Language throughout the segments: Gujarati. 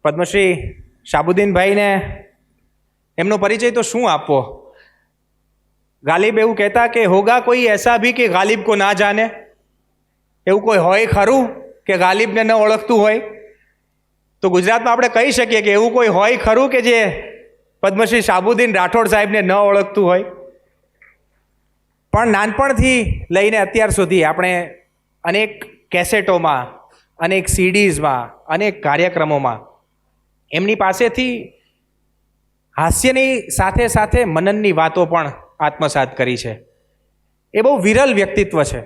પદ્મશ્રી શાહબુદ્દીનભાઈને એમનો પરિચય તો શું આપવો? ગાલિબ એવું કહેતા કે હોગા કોઈ એસા ભી કે ગાલિબ કો ના જાને. એવું કોઈ હોય ખરું કે ગાલિબને ન ઓળખતું હોય? તો ગુજરાતમાં આપણે કહી શકીએ કે એવું કોઈ હોય ખરું કે જે પદ્મશ્રી શાહબુદ્દીન રાઠોડ સાહેબને ન ઓળખતું હોય? પણ નાનપણથી લઈને અત્યાર સુધી આપણે અનેક કેસેટોમાં, અનેક સીડીઝમાં, અનેક કાર્યક્રમોમાં એમની પાસેથી હાસ્યની સાથે સાથે મનનની વાતો પણ આત્મસાત કરી છે. એ બહુ વિરલ વ્યક્તિત્વ છે.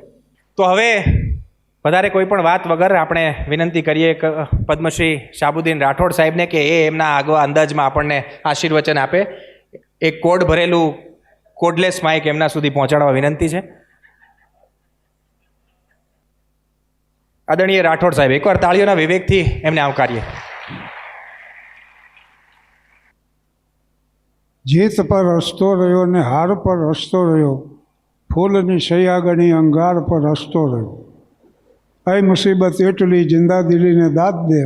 તો હવે વધારે કોઈ પણ વાત વગર આપણે વિનંતી કરીએ પદ્મશ્રી શાહબુદ્દીન રાઠોડ સાહેબને કે એ એમના આગવા અંદાજમાં આપણને આશીર્વચન આપે. એક કોડ ભરેલું કોડલેસ માઇક એમના સુધી પહોંચાડવા વિનંતી છે. આદરણીય રાઠોડ સાહેબ, એકવાર તાળીઓના વિવેકથી એમને આવકારીએ. જીત પર હસતો રહ્યો ને હાર પર હસતો રહ્યો, ફૂલની સૈયાગણી અંગાર પર હસતો રહ્યો. આઈ મુસીબત એટલી જિંદાદિલીને દાદ દે,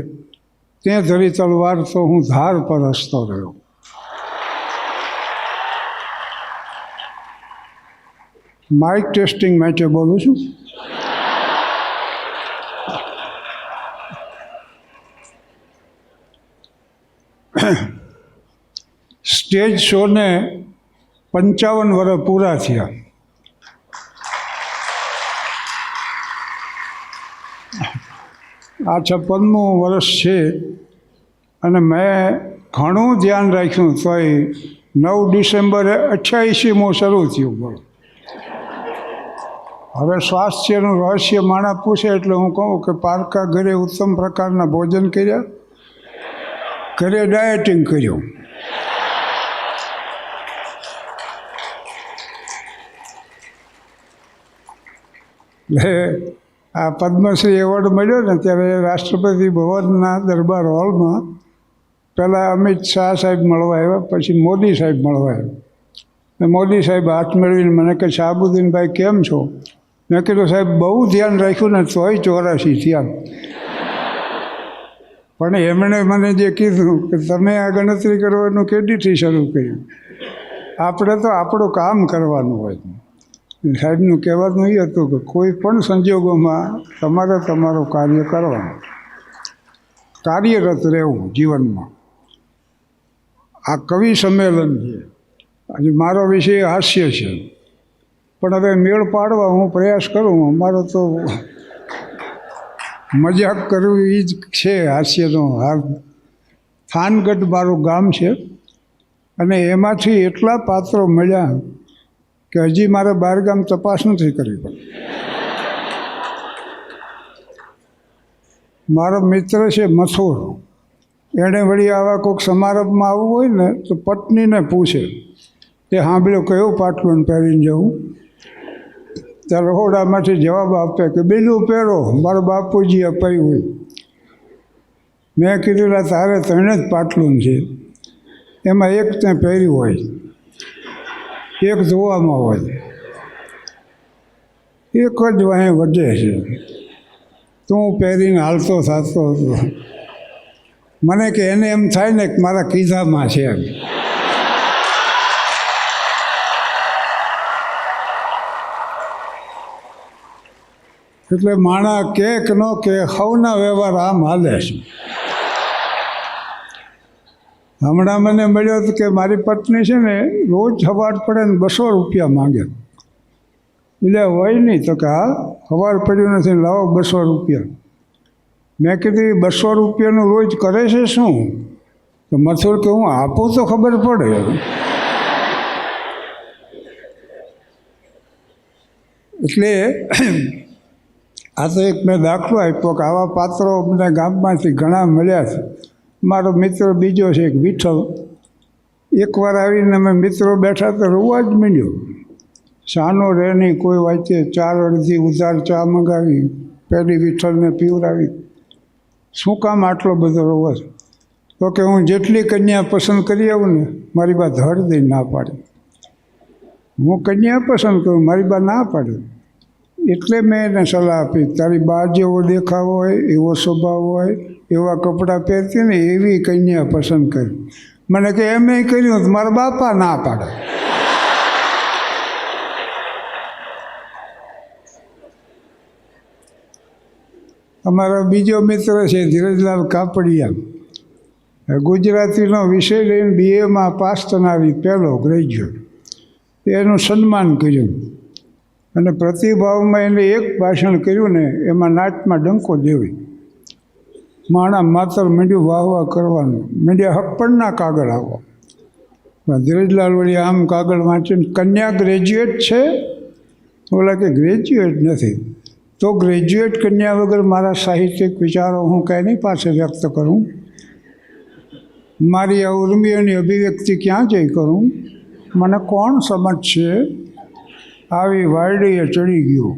તે ધરી તલવાર તો હું ધાર પર હસતો રહ્યો. માઇક ટેસ્ટિંગ માટે બોલું છું. સ્ટેજ શોને 55 વર્ષ પૂરા થયા. આ 56મું વર્ષ છે અને મેં ઘણું ધ્યાન રાખ્યું તોય 9 ડિસેમ્બરે 88મું શરૂ થયું. બોલો, હવે સ્વાસ્થ્યનું રહસ્ય માણસ પૂછે એટલે હું કહું કે પારકા ઘરે ઉત્તમ પ્રકારના ભોજન કર્યા, ઘરે ડાયટિંગ કર્યું. એટલે આ પદ્મશ્રી એવોર્ડ મળ્યો ને ત્યારે રાષ્ટ્રપતિ ભવનના દરબાર હોલમાં પહેલાં અમિત શાહ સાહેબ મળવા આવ્યા, પછી મોદી સાહેબ મળવા આવ્યા. મોદી સાહેબ હાથ મેળવીને મને કે શાહબુદ્દીનભાઈ કેમ છો? મેં કીધું સાહેબ બહુ ધ્યાન રાખ્યું ને તોય 84 થયા. પણ એમણે મને જે કીધું કે તમે આ ગણતરી કરવાનું કેદીથી શરૂ કર્યું? આપણે તો આપણું કામ કરવાનું હોય. સાહેબનું કહેવાનું એ હતું કે કોઈ પણ સંજોગોમાં તમારે તમારું કાર્ય કરવાનું, કાર્યરત રહેવું જીવનમાં. આ કવિ સંમેલન છે, આજે મારો વિષય હાસ્ય છે, પણ હવે મેળ પાડવા હું પ્રયાસ કરું. અમારો તો મજાક કરવું એ જ છે હાસ્યનો હાર. થાનગઢ મારું ગામ છે અને એમાંથી એટલા પાત્રો મળ્યા કે હજી મારે બહારગામ તપાસ નથી કરવી પડે. મારો મિત્ર છે મથુર, એણે વળી આવા કોઈક સમારંભમાં આવવું હોય ને તો પત્નીને પૂછે કે સાંભળ્યો કયો પાટલું પહેરીને જવું? ત્યારે રહોડામાંથી જવાબ આપે કે બીજું પહેરો, મારા બાપુજી અપાયું હોય. મેં કીધું તારે 3 જ પાટલું છે, એમાં એક તે પહેર્યું હોય, એક ધોવામાં હોય, એક જ વાંહે વધે છે. તું પહેરીને હાલતો થતો હતો. મને કે એને એમ થાય ને કે મારા કીધામાં છે. એટલે માણા કે ન કે સૌના વ્યવહાર આમ હાલે છે. હમણાં મને મળ્યો હતો કે મારી પત્ની છે ને રોજ સવાર પડે ને 200 રૂપિયા માગે. એટલે હોય નહીં તો કે હા સવાર પડ્યું નથી, લાવો 200 રૂપિયા. મેં કીધું 200 રૂપિયાનું રોજ કરે છે શું? તો મથુર કે હું આપું તો ખબર પડે. એટલે આ તો એક મેં દાખલો આપ્યો કે આવા પાત્રો અમને ગામમાંથી ઘણા મળ્યા છે. મારો મિત્ર બીજો છે એક વિઠ્ઠલ, એકવાર આવીને અમે મિત્રો બેઠા તો રોવા જ માંડ્યો. શાનો રહે નહીં કોઈ વાંચે, 4 અડધી ઉધાર ચા મંગાવી, પહેલી વિઠ્ઠલને પીવડાવી. શું કામ આટલો બધો રોવો છે? તો કે હું જેટલી કન્યા પસંદ કરી આવું ને મારી બા ધડ દઈ ના પાડે. હું કન્યા પસંદ કરું, મારી બા ના પાડે. એટલે મેં એને સલાહ આપી, તારી બા જેવો દેખાવ હોય, એવો સ્વભાવ હોય, એવા કપડાં પહેરતી ને એવી કન્યા પસંદ કરી. મને કે એમ કર્યું તો મારા બાપા ના પાડે. અમારો બીજો મિત્ર છે ધીરજલાલ કાપડિયા, ગુજરાતીનો વિષય લઈને BA પાસ થનારી પહેલો ગ્રેજ્યુએટ. એનું સન્માન કર્યું અને પ્રતિભાવમાં એને એક ભાષણ કર્યું ને એમાં નાટમાં ડંકો દેવી. માણા માતર માંડ્યું વાહ વાહ કરવાનું, માંડ્યા હક પણ ના કાગળ આવો. ધીરજલાલ વળી આમ કાગળ વાંચીને, કન્યા ગ્રેજ્યુએટ છે? બોલા કે ગ્રેજ્યુએટ નથી. તો ગ્રેજ્યુએટ કન્યા વગર મારા સાહિત્યિક વિચારો હું કંઈની પાસે વ્યક્ત કરું? મારી આ ઉર્મિઓની અભિવ્યક્તિ ક્યાં જઈ કરું? મને કોણ સમજશે? આવી વાયડીએ ચડી ગયું.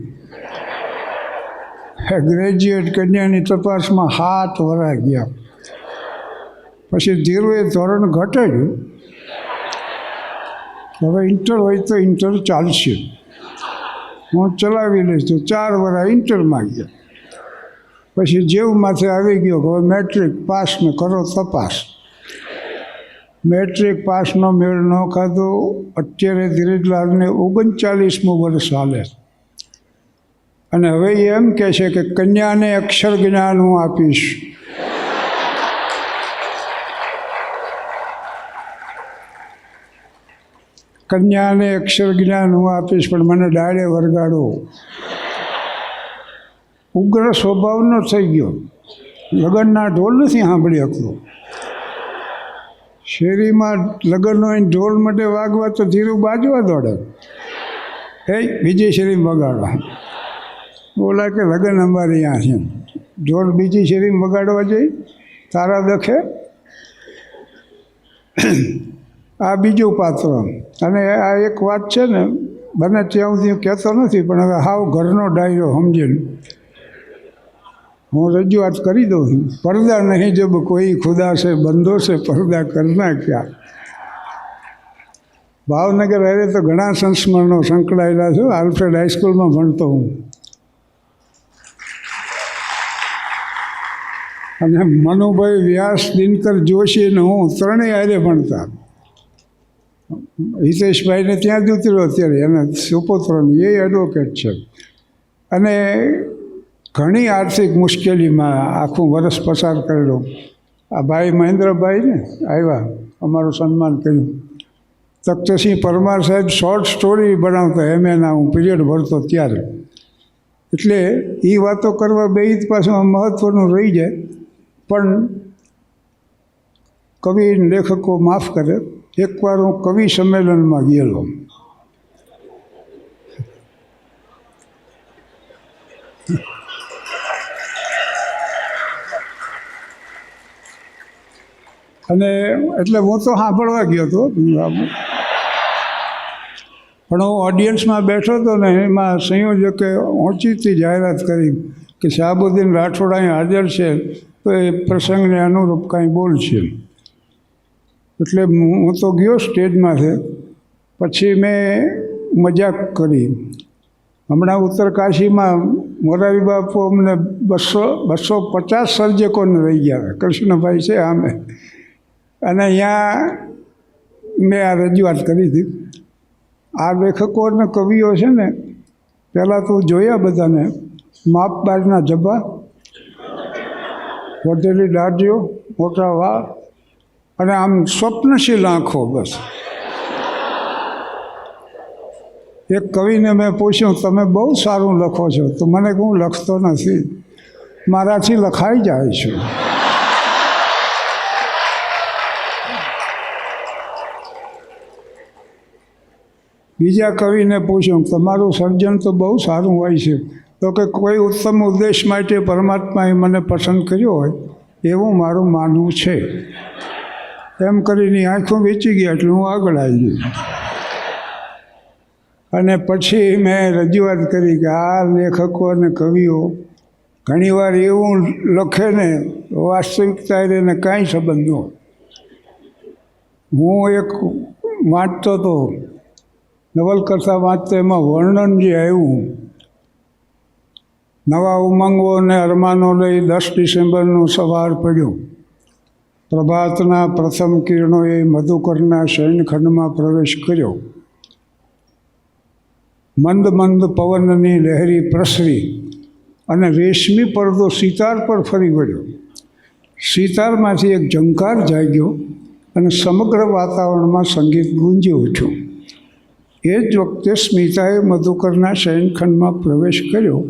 ગ્રેજ્યુએટ કન્યાની તપાસમાં 7 વર્ષ ગયા. પછી ધીરુએ ધોરણ ઘટાડ્યું. હવે ઇન્ટર હોય તો ઇન્ટર ચાલશે, હું ચલાવી લઈશ. તો 4 વર્ષ ઇન્ટરમાં ગયા. પછી જેવું માથે આવી ગયો કે હવે મેટ્રિક પાસ ને કરો તપાસ. મેટ્રિક પાસનો મેળ ન ખાધો. અત્યારે ધીરજલાલને 39મું વર્ષ હાલે અને હવે એમ કહે છે કે કન્યાને અક્ષર જ્ઞાન હું આપીશ. કન્યાને અક્ષર જ્ઞાન હું આપીશ, પણ મને ડાળે વરગાડો. ઉગ્ર સ્વભાવનો થઈ ગયો. લગ્નના ઢોલ નથી સાંભળી શકતો. શેરીમાં લગ્ન હોય ઢોલ માટે વાગવા તો ધીરું બાજવા દોડે. બીજી શેરીમાં વગાડવા. બોલા કે લગ્ન અમારે અહીંયા છે, ઢોલ બીજી શેરીમાં વગાડવા જઈ તારા દખે. આ બીજું પાત્ર. અને આ એક વાત છે ને, બને ત્યાં સુધી કહેતો નથી, પણ હવે હાવ ઘરનો ડાયરો સમજીને હું રજૂઆત કરી દઉં છું. પડદા નહીં જબ કોઈ ખુદા છે બંધો છે પડદા કરના ક્યાં. ભાવનગર હારે તો ઘણા સંસ્મરણો સંકળાયેલા છું. આલ્ફ્રેડ હાઈસ્કૂલમાં ભણતો હું અને મનુભાઈ વ્યાસ, દિનકર જોશી અને હું ત્રણેય હારે ભણતા. હિતેશભાઈને ત્યાં જ ઉતર્યો અત્યારે, એના સુપુત્રને એ એડવોકેટ છે. અને ઘણી આર્થિક મુશ્કેલીમાં આખું વર્ષ પસાર કરેલો. આ ભાઈ મહેન્દ્રભાઈ ને આવ્યા, અમારું સન્માન કર્યું. તખ્તસિંહ પરમાર સાહેબ શોર્ટ સ્ટોરી બનાવતા, એમએના હું પીરિયડ ભરતો ત્યારે. એટલે એ વાતો કરવા બે પાછું મહત્ત્વનું રહી જાય. પણ કવિ લેખકો માફ કરે. એકવાર હું કવિ સંમેલનમાં ગયેલો. અને એટલે હું તો સાંભળવા ગયો હતો, પણ હું ઓડિયન્સમાં બેઠો હતો ને એમાં સંયોજકે ઊંચીથી જાહેરાત કરી કે શાહબુદ્દીન રાઠોડ અહીં હાજર છે, તો એ પ્રસંગને અનુરૂપ કાંઈ બોલશે. એટલે હું તો ગયો સ્ટેજમાંથી. પછી મેં મજાક કરી. હમણાં ઉત્તરકાશીમાં મોરારી બાપુ અમને 250 સર્જકોને રહી ગયા, કૃષ્ણભાઈ છે આમે. અને અહીંયા મેં આ રજૂઆત કરી હતી. આ લેખકો અને કવિઓ છે ને, પહેલાં તો જોયા બધાને, માપ બારના જબ્બા, વધેલી દાઢીઓ, મોટા વાળ અને આમ સ્વપ્નશીલ આંખો. બસ એક કવિને મેં પૂછ્યું, તમે બહુ સારું લખો છો? તો મને હું લખતો નથી, મારાથી લખાઈ જાય છે. બીજા કવિને પૂછ્યું, તમારું સર્જન તો બહુ સારું હોય છે, તો કે કોઈ ઉત્તમ ઉદ્દેશ માટે પરમાત્માએ મને પસંદ કર્યો હોય એવું મારું માનવું છે. એમ કરીને આંખો વેચી ગયા. એટલે હું આગળ આવી ગયો. અને પછી મેં રજૂઆત કરી કે આ લેખકો અને કવિઓ ઘણીવાર એવું લખે ને વાસ્તવિકતા એને કાંઈ સંબંધ ન. હું એક વાંચતો હતો, નવલકથા વાંચતો, એમાં વર્ણન જે આવ્યું નવા ઉમંગો અને અરમાનો લઈ 10 ડિસેમ્બરનું સવાર પડ્યું. પ્રભાતના પ્રથમ કિરણોએ મધુકરના શયનખંડમાં પ્રવેશ કર્યો. મંદ મંદ પવનની લહેરી પ્રસરી અને રેશમી પડદો સિતાર પર ફરી વળ્યો. સિતારમાંથી એક ઝંકાર જાગ્યો અને સમગ્ર વાતાવરણમાં સંગીત ગુંજી ઉઠ્યું. એ જ વખતે સ્મિતાએ મધુકરના શયનખંડમાં પ્રવેશ કર્યો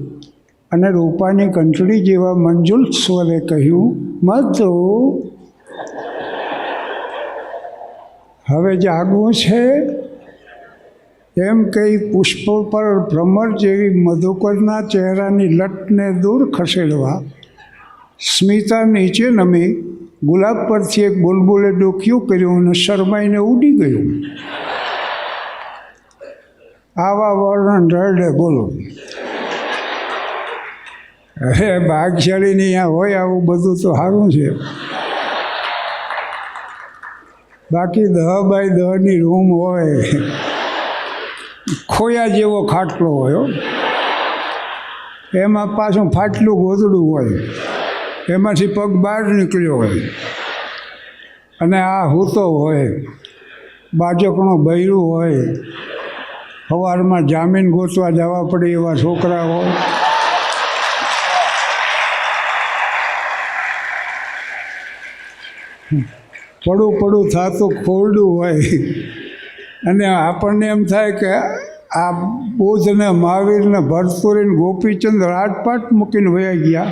અને રૂપાની ઘંટડી જેવા મંજુલ સ્વરે કહ્યું, મધુ, હવે જાગવું છે? એમ કહી પુષ્પ પર ભ્રમર જેવી મધુકરના ચહેરાની લટને દૂર ખસેડવા સ્મિતા નીચે નમી ગુલાબ પરથી એક બુલબુલે ડોકિયું કર્યું અને શરમાઈને ઉડી ગયું. આવા વર્ણન રડે બોલો. અરે ભાગશાળીની અહીંયા હોય આવું બધું તો સારું છે. બાકી 10 બાય 10ની રૂમ હોય, ખોયા જેવો ખાટલો હોય, એમાં પાછું ફાટલું ગોદડું હોય, એમાંથી પગ બહાર નીકળ્યો હોય અને આ હૂતો હોય, બાજકણો બૈરું હોય, સવારમાં જામીન ગોતવા જવા પડે એવા છોકરા હોય. પડું થતું ખોરડું હોય અને આપણને એમ થાય કે આ બુદ્ધને મહાવીરને ભરતુરીને ગોપીચંદ રાજપાટ મૂકીને વયા ગયા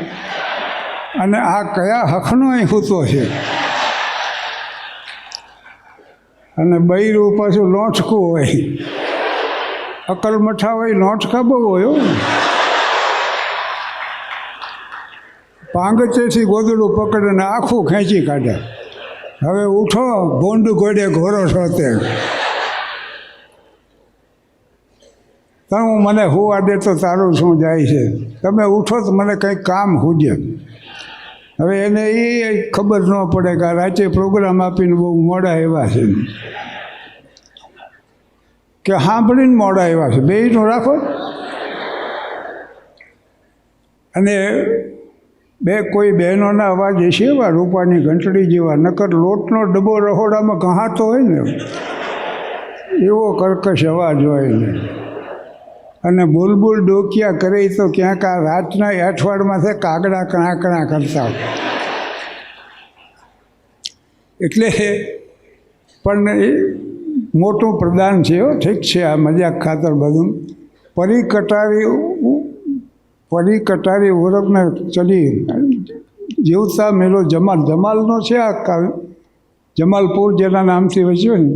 અને આ કયા હકનો અહીં હૂતો છે. અને બૈરું પાછું લોંચકું હોય, અકલ મઠા હોય, લોંચકા બહુ હોય. પાંગચેથી ગોદડું પકડીને આખું ખેંચી કાઢે. હવે ઉઠો, ભૂંડ ઘોડે ઘોરો છો તે તમે મને હુવા દે તો તારું શું જાય છે? તમે ઉઠો તો મને કંઈક કામ હુજે. હવે એને એ ખબર ન પડે કે રાતે પ્રોગ્રામ આપીને બહુ મોડા એવા છે કે સાંભળીને મોડા એવા છે. બેયનું રાખો. અને કોઈ બહેનોના અવાજ હશે એવા રૂપાની ઘંટડી જેવા, નકર લોટનો ડબ્બો રહોડામાં કહાતો હોય ને એવો કર્કશ અવાજ હોય ને. અને બુલબુલ ડોકિયા કરે તો ક્યાંક આ રાતના અઠવાડમાંથી કાગડા કણાકણા કરતા હોય. એટલે પણ એ મોટું પ્રદાન છે. ઠીક છે, આ મજાક ખાતર બધું. પરી કટારી ઓરખને ચલી જીવતા મેલો જમાલનો છે આ કાવ્ય. જમાલપુર જેના નામથી વચ્યો ને,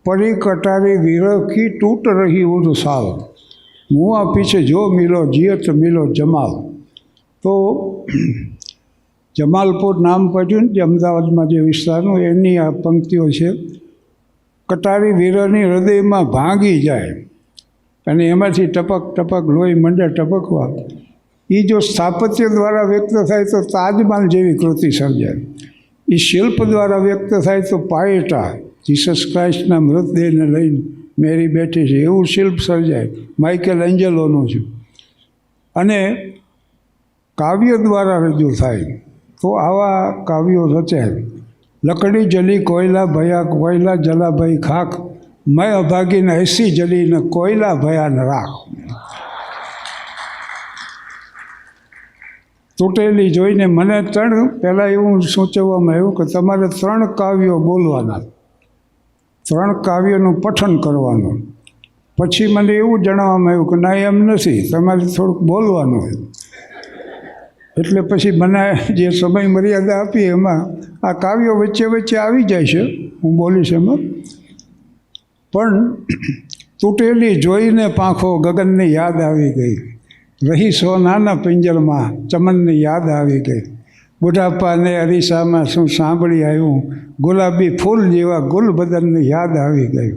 પરી કટારી વિરખી તૂટ રહી ઉદ સાલ, મુઆ પીછે જો મિલો જીયત મિલો જમાલ. તો જમાલપુર નામ પડ્યું ને જે અમદાવાદમાં જે વિસ્તારનું, એની આ પંક્તિઓ છે. કટારી વીરની હૃદયમાં ભાંગી જાય અને એમાંથી ટપક ટપક લોહી મંડે ટપકવા. એ જો સ્થાપત્ય દ્વારા વ્યક્ત થાય તો તાજમહાલ જેવી કૃતિ સર્જાય. એ શિલ્પ દ્વારા વ્યક્ત થાય તો પાયેટા, જીસસ ક્રાઇસ્ટના મૃતદેહને લઈને મેરી બેઠી છે એવું શિલ્પ સર્જાય. માઇકેલ એન્જલોનું છે. અને કાવ્ય દ્વારા રજૂ થાય તો આવા કાવ્યો રચાય. લકડી જલી કોયલા ભયા, કોયલા જલા ભાઈ ખાક, મેં અભાગીને એસી જલીને કોયલા ભયાને રાખ. તૂટેલી જોઈને મને પહેલાં એવું સૂચવવામાં આવ્યું કે તમારે 3 કાવ્યો બોલવાના, 3 કાવ્યોનું પઠન કરવાનું. પછી મને એવું જણાવવામાં આવ્યું કે ના, એમ નથી, તમારે થોડુંક બોલવાનું હોય. એટલે પછી મને જે સમય મર્યાદા આપી એમાં આ કાવ્યો વચ્ચે વચ્ચે આવી જાય છે, હું બોલીશ એમાં. પણ તૂટેલી જોઈને પાંખો ગગનની યાદ આવી ગઈ, રહી સોનાના પિંજરમાં ચમનની યાદ આવી ગઈ. બુઢાપાને અરીસામાં શું સાંભળી આવ્યું, ગુલાબી ફૂલ જેવા ગુલબદનની યાદ આવી ગઈ.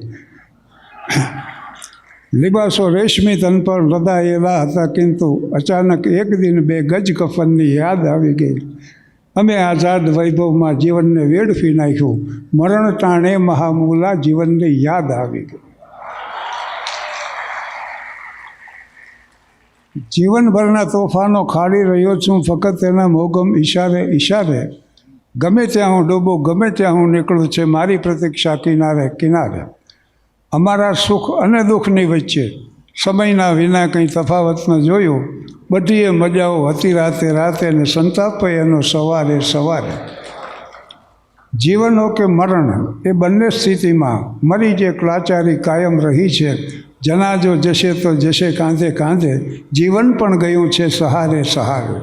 લિબાસો રેશમી તન પર લદાયેલા હતા, કિંતુ અચાનક એક દિન 2 ગજ કફનની યાદ આવી ગઈ. અમે આઝાદ વૈભવમાં જીવનને વેડફી નાખ્યું, મરણ ટાણે મહામૂલા જીવનની યાદ આવી ગઈ. જીવનભરના તોફાનો ખાડી રહ્યો છું ફક્ત એના મોગમ ઈશારે ઈશારે. ગમે ત્યાં હું ડૂબું, ગમે ત્યાં હું નીકળું છે મારી પ્રતીક્ષા કિનારે કિનારે. અમારા સુખ અને દુઃખની વચ્ચે સમયના વિના કંઈ તફાવત ન જોયું. બધીએ મજાઓ હતી રાતે રાતે ને સંતાપ એનો સવારે સવારે. જીવન હો કે મરણ એ બંને સ્થિતિમાં મરી જે લાચારી કાયમ રહી છે. જનાજો જશે તો જશે કાંધે કાંધે, જીવન પણ ગયું છે સહારે સહારે.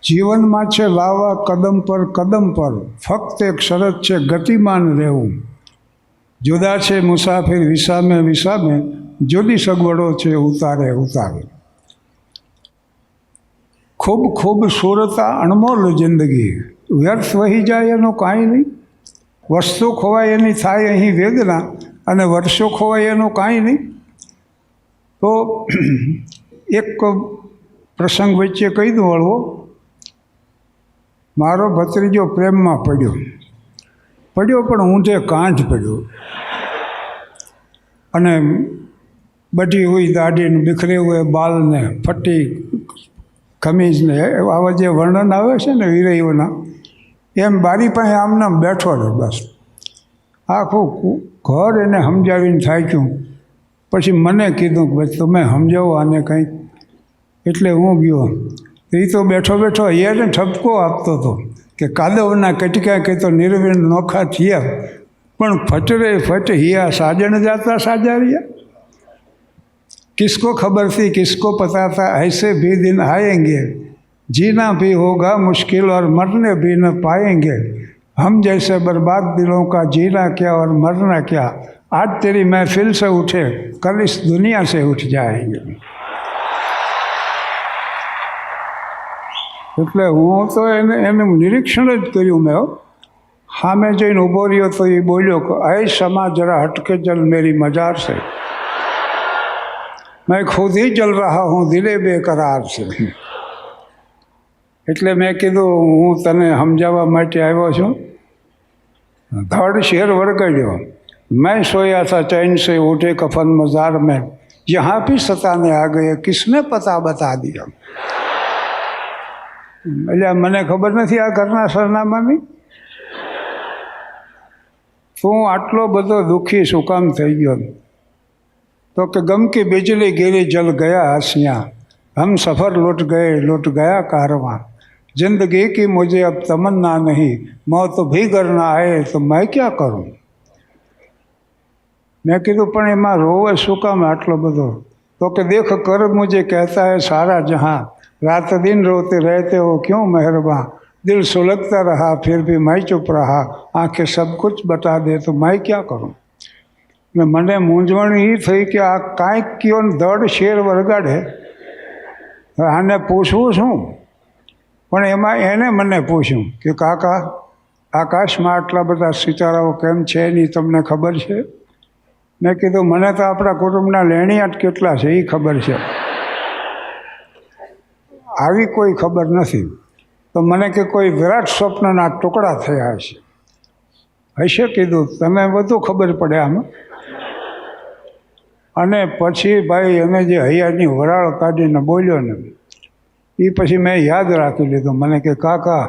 જીવનમાં છે લાવવા કદમ પર ફક્ત એક શરત છે ગતિમાન રહેવું. જુદા છે મુસાફિર વિસામે વિસામે, જુદી સગવડો છે ઉતારે ઉતારે. ખૂબ ખૂબસૂરત અણમોલ જિંદગી, વ્યર્થ વહી જાય એનું કાંઈ નહીં. વસ્તુ ખોવાય એની થાય અહીં વેદના, અને વર્ષો ખોવાય એનું કાંઈ નહીં. તો એક પ્રસંગ વચ્ચે કહી દઉં હળવો. મારો ભત્રીજો પ્રેમમાં પડ્યો પણ ઊંધે કાંઠ પડ્યો, અને બધી હુઈ દાઢીને બિખરે હુએ બાલને ફટી ખમીજને આવા જે વર્ણન આવે છે ને વીરઈઓના, એમ બારી પાસે આમનામ બેઠો રહે. બસ આખું ઘર એને સમજાવીને થાક્યું. પછી મને કીધું કે ભાઈ તમે સમજાવો આને કંઈક. એટલે હું ગયો. એ તો બેઠો બેઠો એને ઠપકો આપતો હતો કે કાદવના કટકા કે તો નિર્વિણ નોખા થયા, પણ ફટરે ફટ હિયા સાજણ જાતા સાજારિયા. किसको खबर थी किसको पता था ऐसे भी दिन आएंगे, जीना भी होगा मुश्किल और मरने भी न पाएंगे. हम जैसे बर्बाद दिलों का जीना क्या और मरना क्या, आज तेरी महफिल से उठे कल इस दुनिया से उठ जाएंगे. એટલે હું તો એનું નિરીક્ષણ જ કર્યું મેં. સામે જઈને ઊભો રહ્યો તો એ બોલ્યો કે ऐ समा जरा हटके जल मेरी मजार से, मैं खुद ही जल रहा हूँ दिले बेकरार से. એટલે મેં કીધું હું તને સમજાવવા માટે આવ્યો છું. ધડ શેર વળગાડ્યો. मैं सोया था चैन से उठे कफन मजार में, यहाँ भी सताने आ गए किसने पता बता दिया. એટલે મને ખબર નથી આ ઘરના સરનામાની. તું આટલો બધો દુઃખી શું કામ થઈ ગયો? तो कि गम की बिजली गिरी जल गया आसियाँ, हम सफ़र लुट गया कारवां. जिंदगी की मुझे अब तमन्ना नहीं, मौत भी घर ना आए तो मैं क्या करूं. मैं कीधुं पण एमां रोवे शुं काम आटलो बधो? तो कि देख कर मुझे कहता है सारा जहां, रात दिन रोते रहते हो क्यों मेहरबान. दिल सुलगता रहा फिर भी मैं चुप रहा, आंखें सब कुछ बता दे तो मैं क्या करूं. ને મને મૂંઝવણ એ થઈ કે આ કાંઈક કયો ને ધડ શેર વળગાડે, આને પૂછવું શું. પણ એમાં એને મને પૂછ્યું કે કાકા આકાશમાં આટલા બધા સિતારાઓ કેમ છે એની તમને ખબર છે? મેં કીધું મને તો આપણા કુટુંબના લેણિયાટ કેટલા છે એ ખબર છે, આવી કોઈ ખબર નથી. તો મને કે કોઈ વિરાટ સ્વપ્નના ટુકડા થયા હશે. કીધું તને બધું ખબર પડે આમાં. અને પછી ભાઈ એને જે હૈયાની વરાળ કાઢીને બોલ્યો ને એ પછી મેં યાદ રાખી લીધું. મને કે કાકા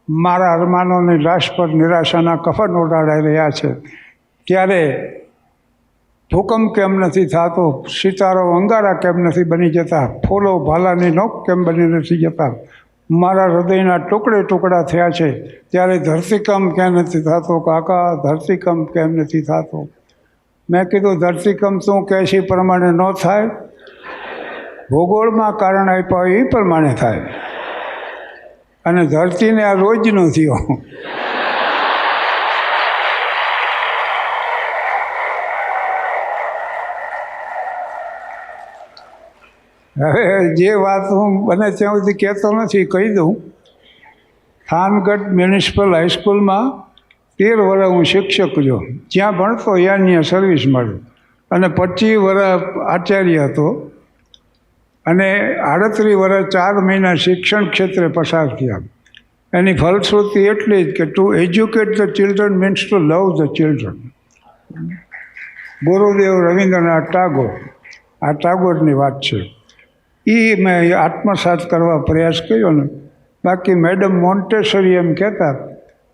મારા અરમાનોની લાશ પર નિરાશાના કફન ઉડાડાઈ રહ્યા છે, ત્યારે ભૂકંપ કેમ નથી થતો, સિતારો અંગારા કેમ નથી બની જતા, ફૂલો ભાલાની નોક કેમ બની નથી જતા, મારા હૃદયના ટુકડે ટુકડા થયા છે, ત્યારે ધરતીકંપ કેમ નથી થતો કાકા, ધરતીકંપ કેમ નથી થતો. મેં કીધું ધરતીકંપ તું કહે છે એ પ્રમાણે ન થાય, ભૂગોળમાં કારણ આપ્યા એ પ્રમાણે થાય. અને ધરતીને આ રોજનો થયો. હવે જે વાત હું બને ત્યાં સુધી કહેતો નથી કહી દઉં. થાનગઢ મ્યુનિસિપલ હાઈસ્કૂલમાં 13 વર્ષ હું શિક્ષક રહ્યો. જ્યાં ભણતો ત્યાં સર્વિસ મળી, અને 25 વર્ષ આચાર્ય હતો, અને 38 વર્ષ 4 મહિના શિક્ષણ ક્ષેત્રે પસાર થયા. એની ફલશ્રુતિ એટલી જ કે to educate the children means to love the children. Gurudev Rabindranath Tagore. આ ટાગોરની વાત છે. એ મેં આત્મસાત કરવા પ્રયાસ કર્યો ને. બાકી મેડમ મોન્ટેસરી એમ કહેતા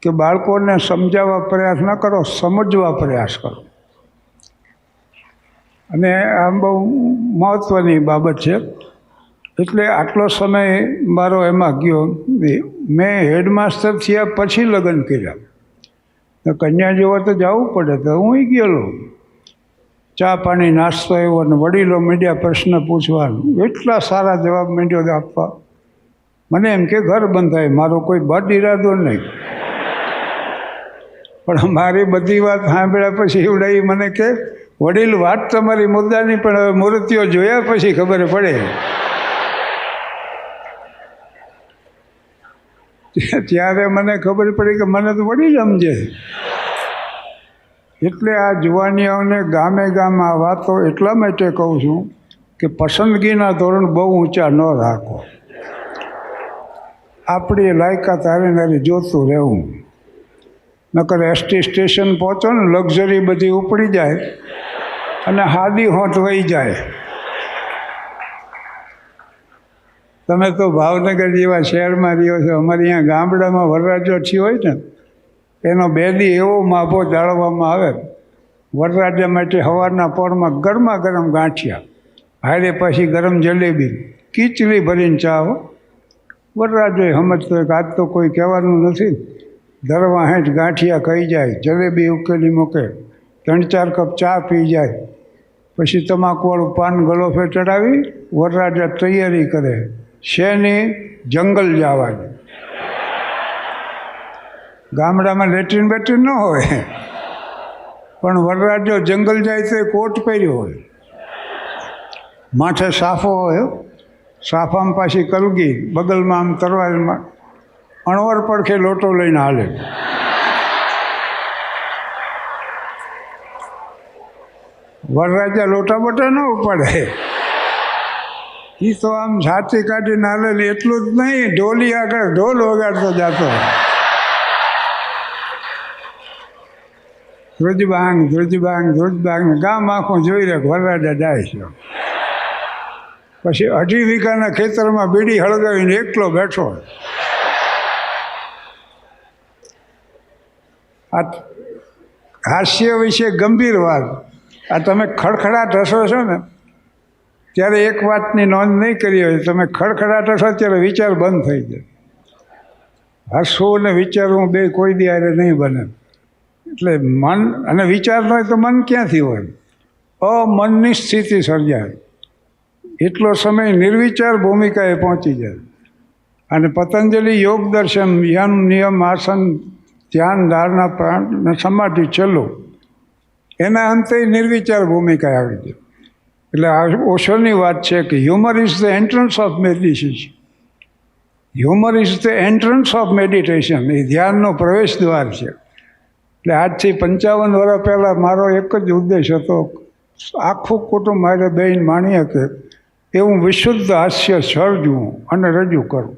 કે બાળકોને સમજાવવા પ્રયાસ ન કરો, સમજવા પ્રયાસ કરો. અને આ બહુ મહત્ત્વની બાબત છે. એટલે આટલો સમય મારો એમાં ગયો. મેં હેડમાસ્ટર થયા પછી લગ્ન કર્યા. તો કન્યા જેવો તો જવું પડે, તો હું ગયેલો. ચા પાણી નાસ્તો એવો ને વડીલો મીડિયા પ્રશ્ન પૂછવાનું, એટલા સારા જવાબ માંડ્યો આપવા. મને એમ કે ઘર બંધાય, મારો કોઈ બદ ઈરાદો નહીં. પણ મારી બધી વાત સાંભળ્યા પછી એવડાવી મને કે વડીલ વાત તમારી મુદ્દાની, પણ હવે મૂર્તિઓ જોયા પછી ખબર પડે. ત્યારે મને ખબર પડી કે મને તો વડીલ સમજે. એટલે આ જુવાનીઓને ગામે ગામ આ વાતો એટલા માટે કહું છું કે પસંદગીના ધોરણ બહુ ઊંચા ન રાખો. આપણી લાયકાત હારે નારી જોતું રહેવું. નકર એસટી સ્ટેશન પહોંચો ને લક્ઝરી બધી ઉપડી જાય અને હાદી હોઠ વહી જાય. તમે તો ભાવનગર જેવા શહેરમાં રહ્યો છો, અમારે અહીંયા ગામડામાં વરરાજો થયો હોય ને એનો બેદી એવો માભો જાળવવામાં આવે. વરરાજા માટે સવારના પોરમાં ગરમા ગરમ ગાંઠિયા, હારે પછી ગરમ જલેબી, ખીચડી ભરીને ચા. વરરાજોએ સમજતો કે આજ તો કોઈ કહેવાનું નથી, ધરવા હેઠ ગાંઠિયા ખાઈ જાય, જલેબી ઉકેલી મૂકે, 3-4 કપ ચા પી જાય, પછી તમાકુવાળું પાન ગલોફે ચડાવી વરરાજા તૈયારી કરે. શેની? જંગલ જવાની. ગામડામાં લેટ્રિન બેટ્રિન ન હોય, પણ વરરાજો જંગલ જાય તો કોટ પહેર્યો હોય, માથે સાફો હોય, સાફામાં પાછી કલગી, બગલમાં આમ તરવારમાં અણવર પડખે લોટો લઈને હાલે. વરરાજા લોટા બોટા ન ઉપાડે, એ તો આમ છાતી કાઢીને હાલે. એટલું જ નહીં, ઢોલી આગળ ઢોલ વગાડતો જતો. ધ્રુજબાંગ ધ્રુજબાંગ ધ્રુજબાંગ, ગામ આખું જોઈ રહે વરરાજા જાય છે. પછી 2.5 વીઘાના ખેતરમાં બીડી હળગાવીને એકલો બેઠો. આ હાસ્ય વિશે ગંભીર વાત. આ તમે ખડખડાટ હસો છો ને ત્યારે એક વાતની નોંધ નહીં કરી હોય, તમે ખડખડાટ હસો ત્યારે વિચાર બંધ થઈ જાય. હસવું ને વિચારવું બે કોઈ દી હારે નહીં બને. એટલે મન અને વિચાર ન હોય તો મન ક્યાંથી હોય? અમનની સ્થિતિ સર્જાય. એટલો સમય નિર્વિચાર ભૂમિકાએ પહોંચી જાય. અને પતંજલિ યોગ દર્શન, યમ નિયમ આસન ધ્યાન ધારણા પ્રાણ સમાધિ ચલો, એના અંતે નિર્વિચાર ભૂમિકાએ આવી જાય. એટલે આ ઓશોની વાત છે કે humour is the entrance of meditation. Humour is the entrance of meditation. એ ધ્યાનનો પ્રવેશ દ્વાર છે. એટલે આજથી 55 વર્ષ પહેલાં મારો એક જ ઉદ્દેશ હતો, આખું કુટુંબ મારે બેન માણી શકે એવું વિશુદ્ધ હાસ્ય સર્જવું અને રજૂ કરવું.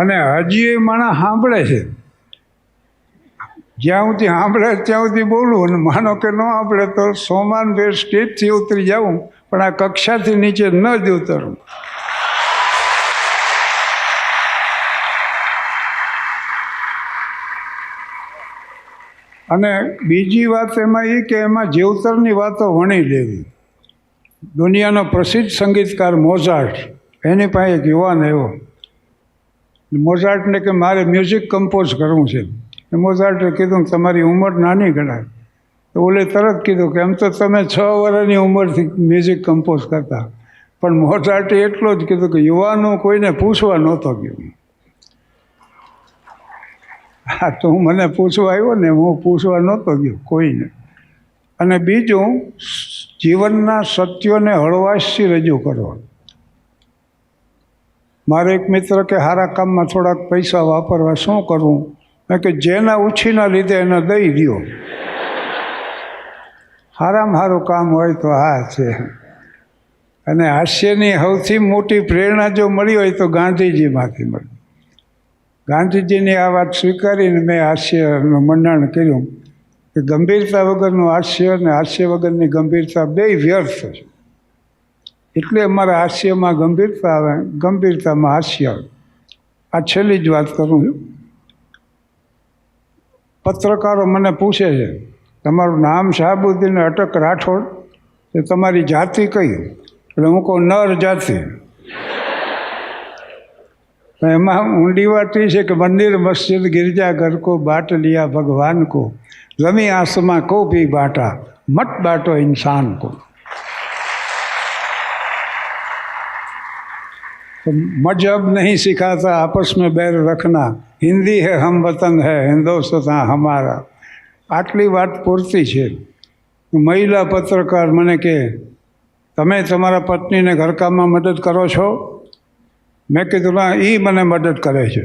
અને હજી એ માણસ સાંભળે છે. જ્યાં સુધી સાંભળે ત્યાં સુધી બોલું, અને માનો કે ન સાંભળે તો સોમાન વેર સ્ટેજથી ઉતરી જાઉં, પણ આ કક્ષાથી નીચે ન જ ઉતરું. અને બીજી વાત એમાં એ કે એમાં જેવતરની વાતો વણી લેવી. દુનિયાનો પ્રસિદ્ધ સંગીતકાર મોઝાર્ટ, એની પાસે એક યુવાન એવો. મોઝાર્ટને કે મારે મ્યુઝિક કમ્પોઝ કરવું છે. મોઝાર્ટે કીધું તમારી ઉંમર નાની ગણાય. તો ઓલે તરત કીધું કે એમ તો તમે 6 વર્ષની ઉંમરથી મ્યુઝિક કમ્પોઝ કરતા. પણ મોઝાર્ટે એટલો જ કીધું કે યુવાનો કોઈને પૂછવા નહોતો ગયો. હા, તો હું મને પૂછવા આવ્યો ને, હું પૂછવા નહોતો ગયો કોઈને. અને બીજું, જીવનના સત્યોને હળવાશથી રજૂ કરવા. મારો એક મિત્ર કે સારા કામમાં થોડાક પૈસા વાપરવા શું કરવું? મેં કે જેના ઉછીના લીધે એને દઈ દો. સારામાં સારું કામ હોય તો આ છે. અને હાસ્યની સૌથી મોટી પ્રેરણા જો મળી હોય તો ગાંધીજીમાંથી મળી. ગાંધીજીની આ વાત સ્વીકારીને મેં હાસ્યનું મંડાણ કર્યું. કે ગંભીરતા વગરનું હાસ્ય અને હાસ્ય વગરની ગંભીરતા બેય વ્યર્થ છે. એટલે અમારા હાસ્યમાં ગંભીરતા આવે, ગંભીરતામાં હાસ્ય આવે. આ છેલ્લી જ વાત કરું છું. પત્રકારો મને પૂછે છે, તમારું નામ શાહબુદ્દીન અટક રાઠોડ, તો તમારી જાતિ કઈ? એટલે હું કહું નર જાતિ. એમાં ઊંડી વાત એ છે કે મંદિર મસ્જિદ गिरजा घर को बाट लिया भगवान को, रमी आसमां को भी बांटा, मत बांटो इंसान को. तो मजहब नहीं सिखाता आपस में बैर रखना, हिंदी है हम वतन है हिंदुस्तान हमारा. આટલી વાત પૂરતી છે. મહિલા પત્રકાર મને કહે, તમે તમારા પત્નીને ઘરકામમાં મદદ કરો છો? મેં કીધું ના, એ મને મદદ કરે છે.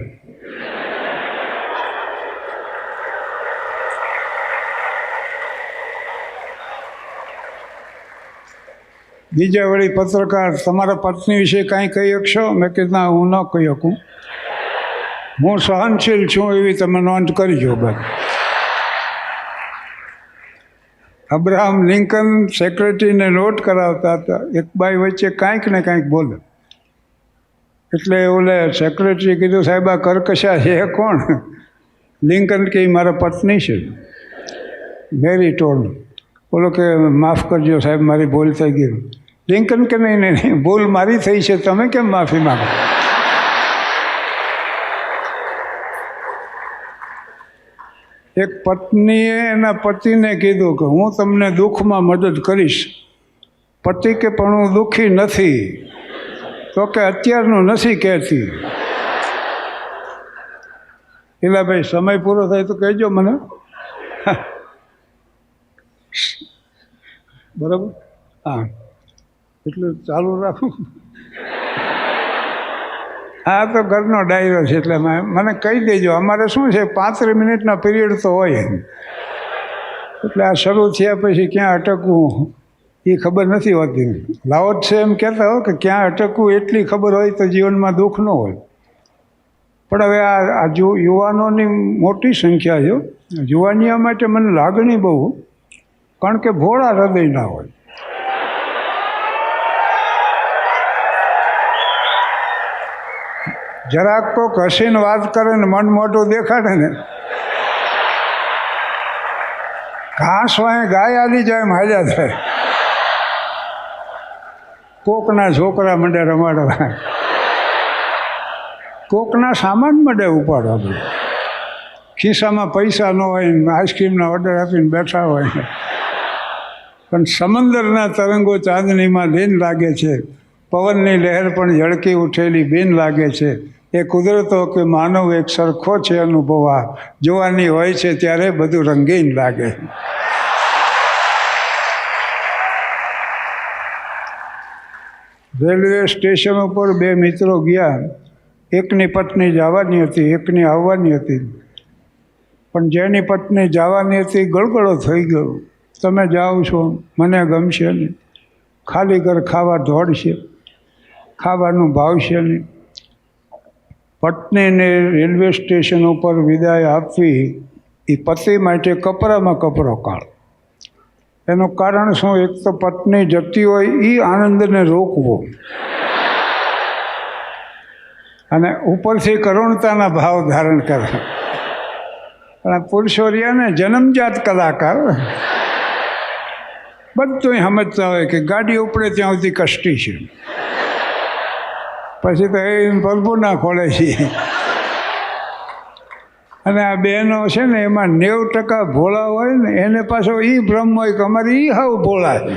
બીજા વળી પત્રકાર, તમારા પત્ની વિશે કાંઈ કહી શકશો? મેં કીધું ના, હું ન કહી શકું. હું સહનશીલ છું એવી તમે નોંધ કરજો. બસ. અબ્રાહમ લિંકન સેક્રેટરીને નોટ કરાવતા હતા, એક બાઈ વચ્ચે કાંઈક ને કાંઈક બોલે, એટલે ઓલે સેક્રેટરી કીધું, સાહેબ આ કરકશા છે કોણ? લિંકન કે મારા પત્ની છે. Very told. બોલો કે માફ કરજો સાહેબ, મારી ભૂલ થઈ ગઈ. લિંકન કે નહીં નહીં, ભૂલ મારી થઈ છે, તમે કેમ માફી માગો? એક પત્નીએ એના પતિને કીધું કે હું તમને દુઃખમાં મદદ કરીશ. પતિ કે પણ હું દુઃખી નથી. તો કે અત્યારનું નથી કહેતી. એલા ભાઈ, સમય પૂરો થાય તો કહેજો મને. બરાબર? હા, એટલે ચાલુ રાખું. હા, તો ઘરનો ડાયરો છે એટલે મને કહી દેજો. અમારે શું છે, 35 મિનિટના પીરિયડ તો હોય, એટલે આ શરૂ થયા પછી ક્યાં અટકવું એ ખબર નથી હોતી. લાઓત છે એમ કહેતા હો કે ક્યાં અટકવું એટલી ખબર હોય તો જીવનમાં દુઃખ ન હોય. પણ હવે આ યુવાનોની મોટી સંખ્યા છે. યુવાનિયા માટે મને લાગણી બહુ, કારણ કે ભોળા હૃદય ના હોય. જરાક કોક હસીને વાત કરે ને મન મોટું દેખાડે ને, ઘાસ વાય ગાય આલી જાય એમ હાલ્યા થાય. કોકના છોકરા મંડે રમાડવા, કોકના સામાન મંડે ઉપાડવા. બધું ખિસ્સામાં પૈસા ન હોય ને આઈસ્ક્રીમના ઓર્ડર આપીને બેઠા હોય. પણ સમંદરના તરંગો ચાંદનીમાં લીન લાગે છે, પવનની લહેર પણ ઝળકી ઉઠેલી બીન લાગે છે. એ કુદરતો કે માનવ એક સરખો છે અનુભવા, જોવાની હોય છે ત્યારે બધું રંગીન લાગે. રેલવે સ્ટેશન ઉપર બે મિત્રો ગયા. એકની પત્ની જવાની હતી, એકની આવવાની હતી. પણ જેની પત્ની જવાની હતી ગળગળો થઈ ગયો, તમે જાઓ છો મને ગમશે નહીં, ખાલી ઘર ખાવા દોડશે, ખાવાનું ભાવશે નહીં. પત્નીને રેલવે સ્ટેશન ઉપર વિદાય આપવી એ પતિ માટે કપરામાં કપરો કાળ. એનું કારણ શું? એક તો પત્ની જતી હોય એ આનંદને રોકવો, અને ઉપરથી કરુણતાના ભાવ ધારણ કરે. પણ પુરુષો રહ્યા ને જન્મજાત કલાકાર, બધું સમજતા હોય કે ગાડી ઉપડે ત્યાં સુધી કષ્ટી છે, પછી તો એ પ્રભુ ના ખોલે છે. અને આ બહેનો છે ને એમાં 90% ભોળા હોય ને, એને પાછો એ ભ્રમ હોય કે અમારે એ હાવ ભોળા છે.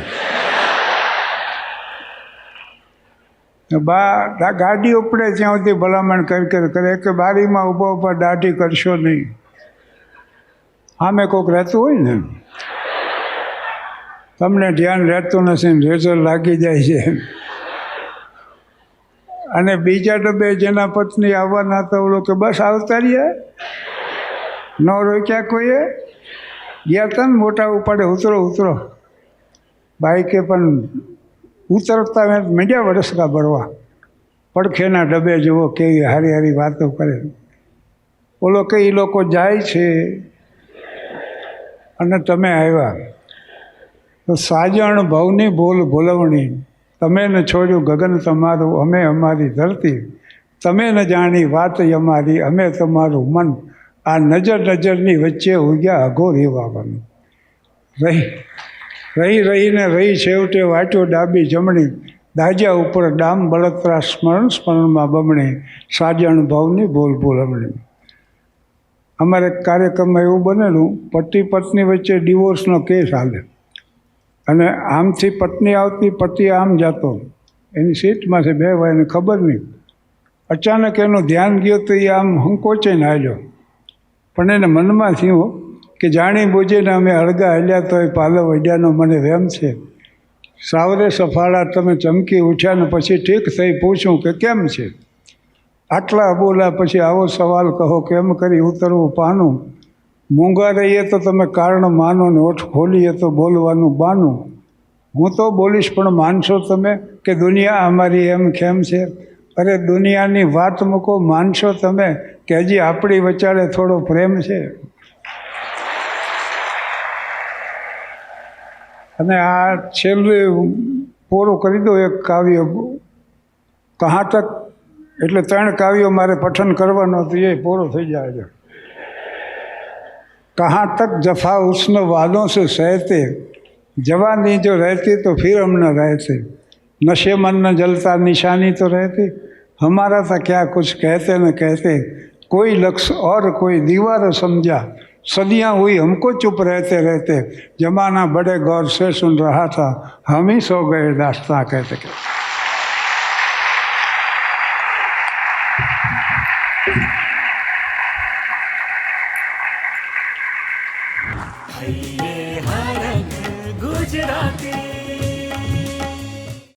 ગાડી ઉપડે ત્યાં સુધી ભલામણ કરે કે બારીમાં ઊભા ઊભા દાઢી કરશો નહીં. આમે કોઈક રહેતું હોય ને, તમને ધ્યાન રહેતું નથી ને રેઝર લાગી જાય છે. અને બીજા ડબ્બે જેના પત્ની આવવાના હતા ઓલો કે બસ આવતા રહ્યા, ન રોક્યા કોઈએ. ગયા હતા ને મોટા ઉપાડે, ઉતરો ઉતરો. બાઈકે પણ ઉતરતા મીડિયા વરસકા ભરવા. પડખેના ડબ્બે જુઓ કેવી હારી હારી વાતો કરે. ઓલો કે એ લોકો જાય છે, અને તમે આવ્યા તો સાજણ ભવની બોલ બોલવણી, તમે ન છોડ્યું ગગન તમારું, અમે અમારી ધરતી, તમે ન જાણી વાત અમારી, અમે તમારું મન, આ નજર નજરની વચ્ચે ઉગ્યા અઘોરી વાવન. રહીને રહી છેવટે વાટ્યો ડાબી જમણી, દાજ્યા ઉપર ડામ બળતરા સ્મરણ સ્મરણમાં બમણી, સાજણ ભવની બોલ બોલવણી. અમારે કાર્યક્રમમાં એવું બનેલું, પતિ પત્ની વચ્ચે ડિવોર્સનો કેસ હાલે અને આમથી પત્ની આવતી, પતિ આમ જતો, એની સીટમાંથી બે ભાઈને ખબર નહીં. અચાનક એનું ધ્યાન ગયું તો એ આમ સંકોચીને હાલ્યો, પણ એને મનમાં થયું કે જાણી બૂજીને અમે અળગા હલ્યા તો એ પાલવ અડ્યાનો મને વેમ છે. સાવરે સફાળા તમે ચમકી ઉઠ્યા ને પછી ઠીક થઈ પૂછું કે કેમ છે. આટલા બોલ્યા પછી આવો સવાલ કહો, કેમ કરી ઉતરવું પાનું, મૂંગા રહીએ તો તમે કારણ માનો ને ઓઠ ખોલીએ તો બોલવાનું બાનું. હું તો બોલીશ પણ માનશો તમે કે દુનિયા અમારી એમ કેમ છે. અરે દુનિયાની વાત મૂકો, માનશો તમે કે હજી આપણી વચારે થોડો પ્રેમ છે. અને આ છેલ્લું પૂરું કરી દો એક કાવ્ય, કહાં તક, એટલે 3 કાવ્યો મારે પઠન કરવાનો હતું, એ પૂરો થઈ જાય છે. कहाँ तक जफा उष्ण वालों से सहते, जवानी जो रहती तो फिर हम न रहते, नशे मन न जलता निशानी तो रहती, हमारा था क्या कुछ कहते न कहते, कोई लक्ष्य और कोई दीवार समझा, सदियाँ हुई हमको चुप रहते रहते, जमाना बड़े गौर से सुन रहा था, हम ही सो गए दास्तां कहते कहते.